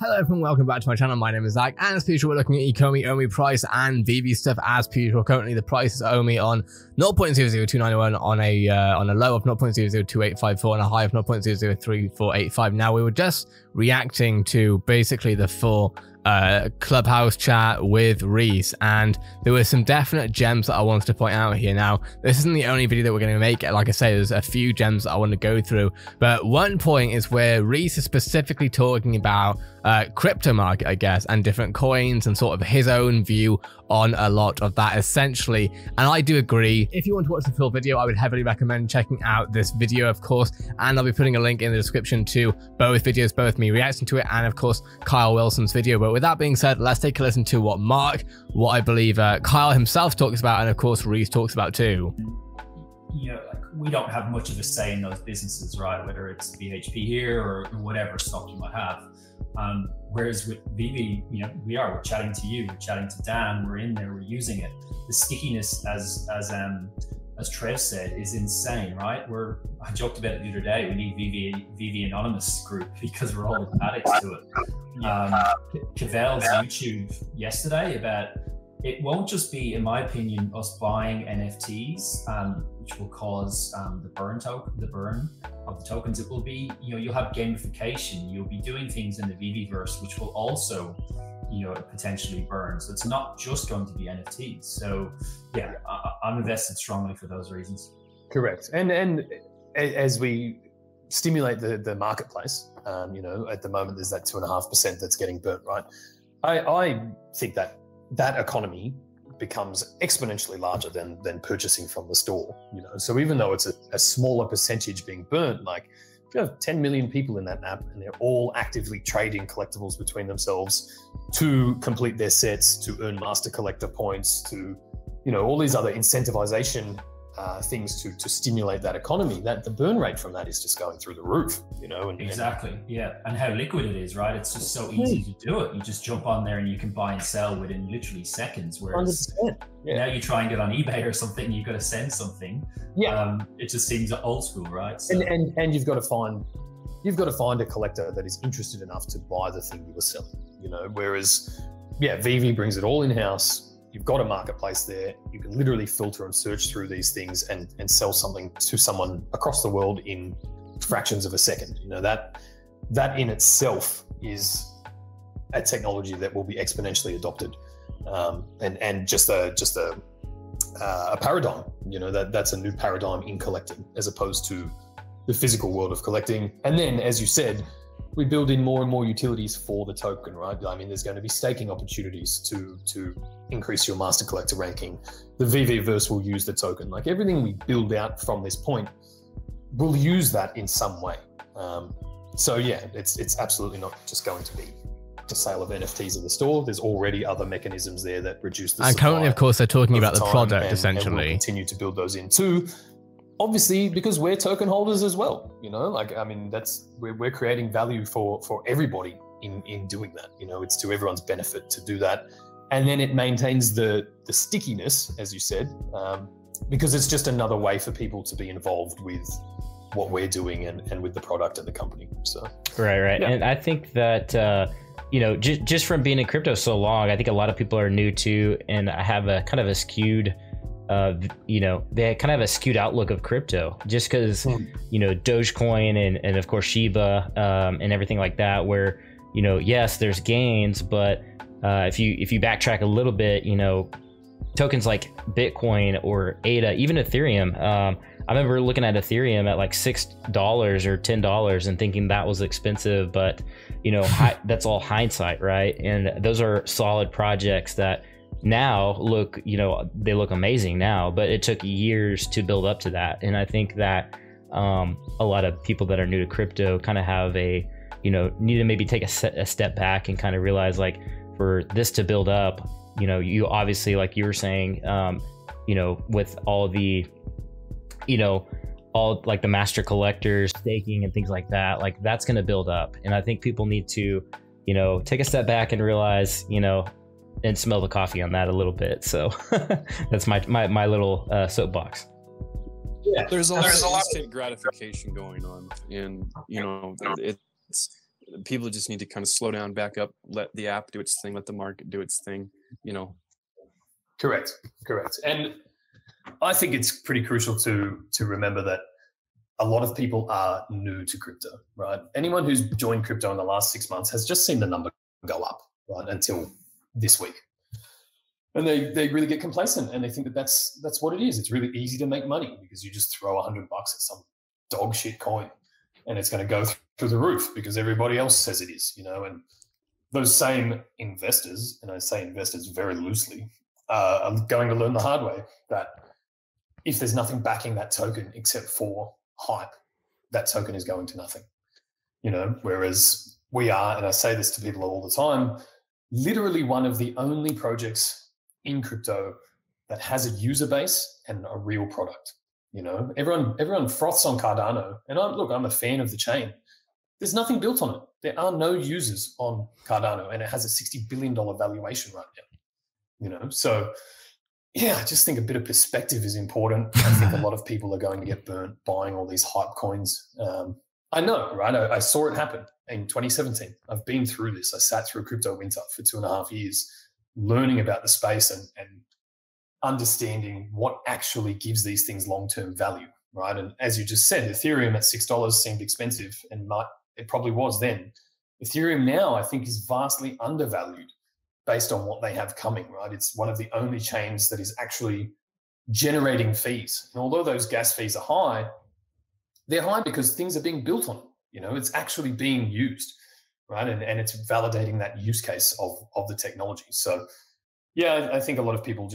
Hello everyone, welcome back to my channel. My name is Zach, and as per usual, we're looking at Ecomi, Omi price, and VeVe stuff as per usual. Currently, the price is Omi on 0.00291 on a low of 0.002854 and a high of 0.003485. Now, we were just reacting to basically the full Clubhouse chat with Reese, and there were some definite gems that I wanted to point out here. Now, this isn't the only video that we're going to make. Like I say, there's a few gems that I want to go through, but one point is where Reese is specifically talking about crypto market, I guess, and different coins and sort of his own view on a lot of that essentially. And I do agree. If you want to watch the full video, I would heavily recommend checking out this video, of course, and I'll be putting a link in the description to both videos, both me reacting to it and of course Kyle Wilson's video. But with that being said, let's take a listen to what I believe Kyle himself talks about, and of course Reese talks about too. You know, like, we don't have much of a say in those businesses, right? Whether it's BHP here or whatever stock you might have. Whereas with VeVe, you know, we're chatting to you, we're chatting to Dan, we're in there, we're using it. The stickiness, as Trev said, is insane, right? I joked about it the other day. We need VeVe Anonymous group because we're all addicts to it. Cavell's YouTube yesterday about it won't just be, in my opinion, us buying NFTs, which will cause the burn of the tokens. It will be, you know, you'll have gamification. You'll be doing things in the VeVeverse, which will also, you know, potentially burn. So it's not just going to be NFTs. So yeah, I'm invested strongly for those reasons. Correct. And as we stimulate the marketplace, you know, at the moment there's that 2.5% that's getting burnt, right? I think that economy becomes exponentially larger than purchasing from the store, you know. So even though it's a smaller percentage being burnt, like if you have 10 million people in that app and they're all actively trading collectibles between themselves to complete their sets, to earn master collector points, to, you know, all these other incentivization things to stimulate that economy, that the burn rate from that is just going through the roof, you know. Exactly, yeah. And how liquid it is, right? It's just so easy to do it. You just jump on there and you can buy and sell within literally seconds. Whereas now you try and get on eBay or something, you've got to send something. Yeah, it just seems old school, right? So, and you've got to find a collector that is interested enough to buy the thing you were selling, you know. Whereas, yeah, VeVe brings it all in house. You've got a marketplace there. You can literally filter and search through these things and sell something to someone across the world in fractions of a second. You know, that in itself is a technology that will be exponentially adopted, and just a paradigm. You know, that's a new paradigm in collecting as opposed to the physical world of collecting. And then, as you said, we build in more and more utilities for the token, right? I mean, there's going to be staking opportunities to increase your master collector ranking. The VeVeverse will use the token. Like everything we build out from this point will use that in some way. So yeah, it's absolutely not just going to be the sale of NFTs in the store. There's already other mechanisms there that reduce the supply. And currently, of course, they're talking about the product essentially. And we'll continue to build those in too. Obviously, because we're token holders as well, you know, like, I mean, we're creating value for everybody in doing that. You know, it's to everyone's benefit to do that. And then it maintains the stickiness, as you said, because it's just another way for people to be involved with what we're doing and with the product and the company. So right. Yeah. And I think that, you know, just from being in crypto so long, I think a lot of people are new to, and I have a kind of a skewed, you know, they kind of have a skewed outlook of crypto just because, you know, Dogecoin and of course Shiba and everything like that, where, you know, yes, there's gains, but if you backtrack a little bit, you know, tokens like Bitcoin or ADA, even Ethereum, I remember looking at Ethereum at like $6 or $10 and thinking that was expensive, but, you know, that's all hindsight, right? And those are solid projects that now look, you know, they look amazing now, but it took years to build up to that. And I think that a lot of people that are new to crypto kind of have a, you know, need to maybe take a step back and kind of realize, like, for this to build up, you know, you obviously, like you were saying, you know, with all the, you know, all like the master collectors, staking and things like that, like that's going to build up. And I think people need to, you know, take a step back and realize, you know, and smell the coffee on that a little bit. So that's my little soapbox. Yeah, there's a lot of instant gratification going on, and you know, it's people just need to kind of slow down, back up, let the app do its thing, let the market do its thing, you know. Correct. And I think it's pretty crucial to remember that a lot of people are new to crypto, right? Anyone who's joined crypto in the last 6 months has just seen the number go up, right, until this week. And they really get complacent and they think that that's what it is. It's really easy to make money because you just throw $100 at some dog shit coin and it's going to go through the roof because everybody else says it is, you know. And those same investors, and I say investors very loosely, are going to learn the hard way that if there's nothing backing that token except for hype, that token is going to nothing, you know. Whereas we are, and I say this to people all the time, literally one of the only projects in crypto that has a user base and a real product. You know, everyone froths on Cardano, and I'm a fan of the chain. There's nothing built on it. There are no users on Cardano, and it has a $60 billion valuation right now. You know, so yeah, I just think a bit of perspective is important. I think a lot of people are going to get burnt buying all these hype coins. I know, right? I saw it happen in 2017. I've been through this. I sat through crypto winter for 2.5 years, learning about the space and understanding what actually gives these things long-term value, right? And as you just said, Ethereum at $6 seemed expensive, and it probably was then. Ethereum now, I think, is vastly undervalued based on what they have coming, right? It's one of the only chains that is actually generating fees. And although those gas fees are high, they're high because things are being built on it. You know, it's actually being used, right? And it's validating that use case of the technology. So yeah, I think a lot of people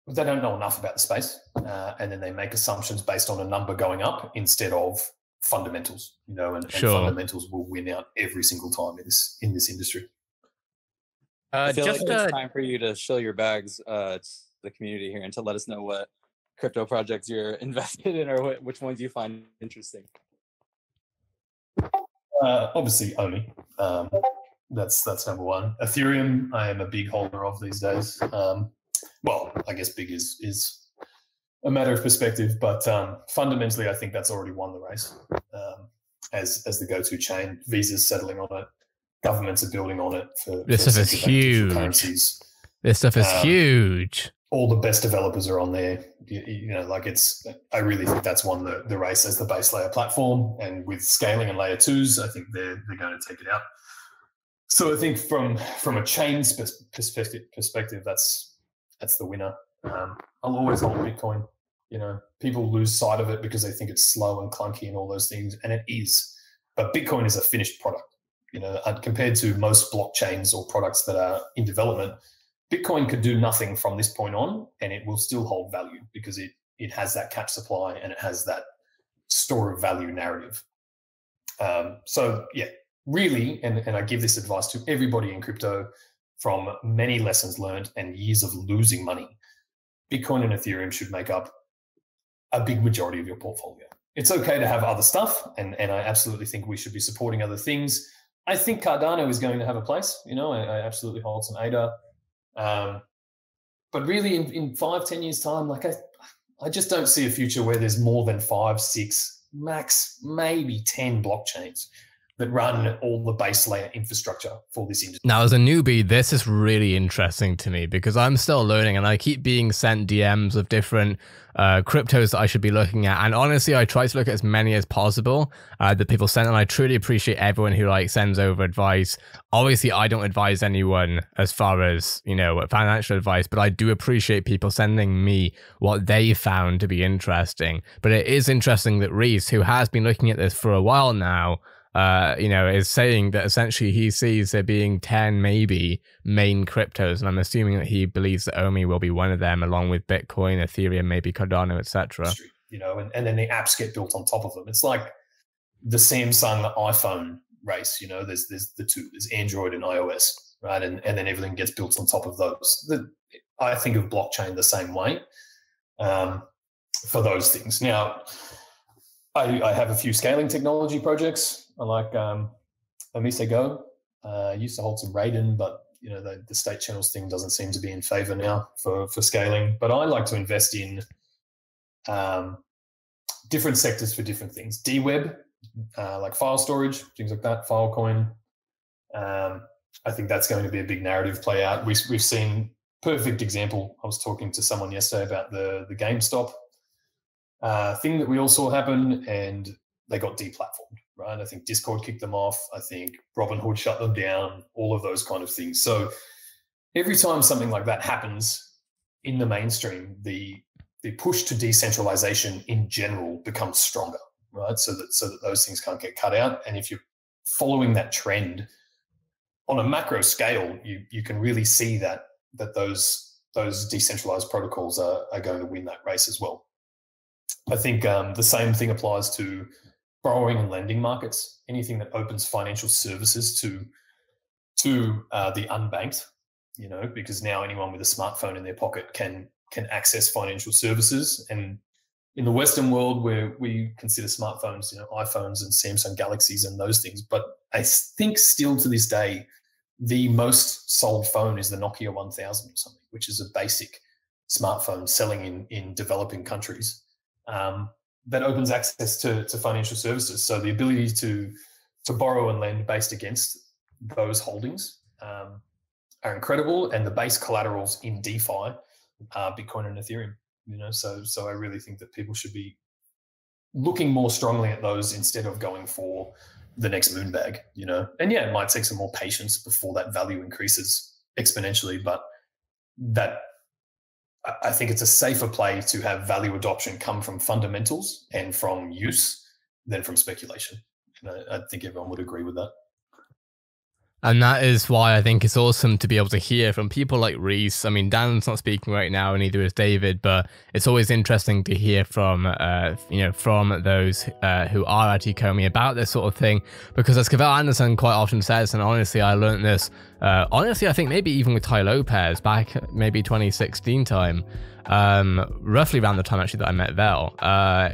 they don't know enough about the space, and then they make assumptions based on a number going up instead of fundamentals, you know, and fundamentals will win out every single time in this industry. I feel like it's time for you to show your bags to the community here and to let us know what crypto projects you're invested in or which ones you find interesting. Obviously, Omi. That's number one. Ethereum, I am a big holder of these days. Well, I guess big is a matter of perspective, but fundamentally, I think that's already won the race as the go-to chain. Visa's settling on it. Governments are building on it this stuff is huge. Currencies. This stuff is huge. All the best developers are on there. You know, like I really think that's won the race as the base layer platform, and with scaling and layer twos, I think they're going to take it out. So I think from a chain perspective, that's the winner. I'll always hold Bitcoin. You know, people lose sight of it because they think it's slow and clunky and all those things, and it is. But Bitcoin is a finished product. You know, compared to most blockchains or products that are in development, Bitcoin could do nothing from this point on, and it will still hold value because it has that catch supply and it has that store of value narrative. So yeah, really, and I give this advice to everybody in crypto from many lessons learned and years of losing money. Bitcoin and Ethereum should make up a big majority of your portfolio. It's okay to have other stuff, and I absolutely think we should be supporting other things. I think Cardano is going to have a place. You know, I absolutely hold some ADA. But really in 5-10 years time, like I just don't see a future where there's more than 5, 6, max, maybe 10 blockchains that run all the base layer infrastructure for this industry. Now, as a newbie, this is really interesting to me because I'm still learning and I keep being sent DMs of different cryptos that I should be looking at. And honestly, I try to look at as many as possible that people send, and I truly appreciate everyone who sends over advice. Obviously, I don't advise anyone as far as, you know, financial advice, but I do appreciate people sending me what they found to be interesting. But it is interesting that Reese, who has been looking at this for a while now, you know, is saying that essentially he sees there being 10 maybe main cryptos, and I'm assuming that he believes that Omi will be one of them, along with Bitcoin, Ethereum, maybe Cardano, etc. You know, and then the apps get built on top of them. It's like the Samsung iPhone race. You know, there's the two, there's Android and iOS, right? And then everything gets built on top of those. I think of blockchain the same way for those things. Now, I have a few scaling technology projects. I like Omise Go. I used to hold some Raiden, but you know the state channels thing doesn't seem to be in favor now for scaling. But I like to invest in different sectors for different things. DWeb, like file storage, things like that, Filecoin. I think that's going to be a big narrative play out. We've seen perfect example. I was talking to someone yesterday about the GameStop thing that we all saw happen, and they got deplatformed, right? I think Discord kicked them off. I think Robinhood shut them down, all of those kind of things. So every time something like that happens in the mainstream, the push to decentralization in general becomes stronger, right? So that those things can't get cut out. And if you're following that trend on a macro scale, you can really see that those decentralized protocols are going to win that race as well. I think the same thing applies to borrowing and lending markets. Anything that opens financial services to the unbanked, you know, because now anyone with a smartphone in their pocket can access financial services. And in the Western world, where we consider smartphones, you know, iPhones and Samsung Galaxies and those things, but I think still to this day, the most sold phone is the Nokia 1000 or something, which is a basic smartphone selling in developing countries. That opens access to financial services. So the ability to borrow and lend based against those holdings are incredible. And the base collaterals in DeFi are Bitcoin and Ethereum. You know, so I really think that people should be looking more strongly at those instead of going for the next moon bag, you know. And yeah, it might take some more patience before that value increases exponentially, but that I think it's a safer play to have value adoption come from fundamentals and from use than from speculation. And I think everyone would agree with that. And that is why I think it's awesome to be able to hear from people like Reese. I mean, Dan's not speaking right now, and neither is David, but it's always interesting to hear from, from those who are at Ecomi about this sort of thing, because as Cavell Anderson quite often says, and honestly, I learned this, I think maybe even with Ty Lopez back maybe 2016 time, roughly around the time actually that I met Vel,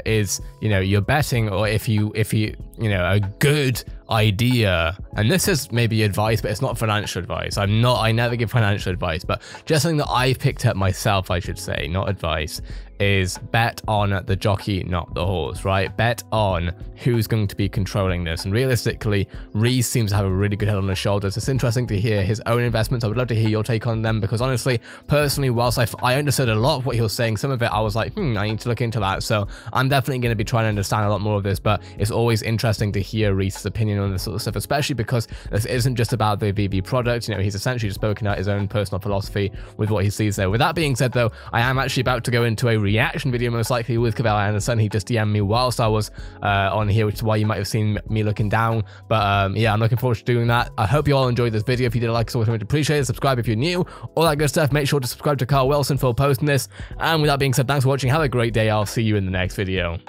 is, you know, you're betting, or if you a good idea, and this is maybe advice, but it's not financial advice. I never give financial advice, but just something that I've picked up myself, I should say, not advice, is bet on the jockey, not the horse, right? Bet on who's going to be controlling this. And realistically, Reese seems to have a really good head on his shoulders. It's interesting to hear his own investments. I would love to hear your take on them, because honestly, personally, whilst I understood a lot of what he was saying, some of it I was like, I need to look into that. So I'm definitely going to be trying to understand a lot more of this, but it's always interesting to hear Reese's opinion on this sort of stuff, especially because this isn't just about the VeVe product. You know, he's essentially just spoken out his own personal philosophy with what he sees there. With that being said, though, I am actually about to go into a reaction video, most likely with Cavell Anderson. He just DM'd me whilst I was on here, which is why you might have seen me looking down. But yeah, I'm looking forward to doing that. I hope you all enjoyed this video. If you did like, so much appreciate it. Subscribe if you're new, all that good stuff. Make sure to subscribe to Carl Wilson for posting this. And with that being said, thanks for watching. Have a great day. I'll see you in the next video.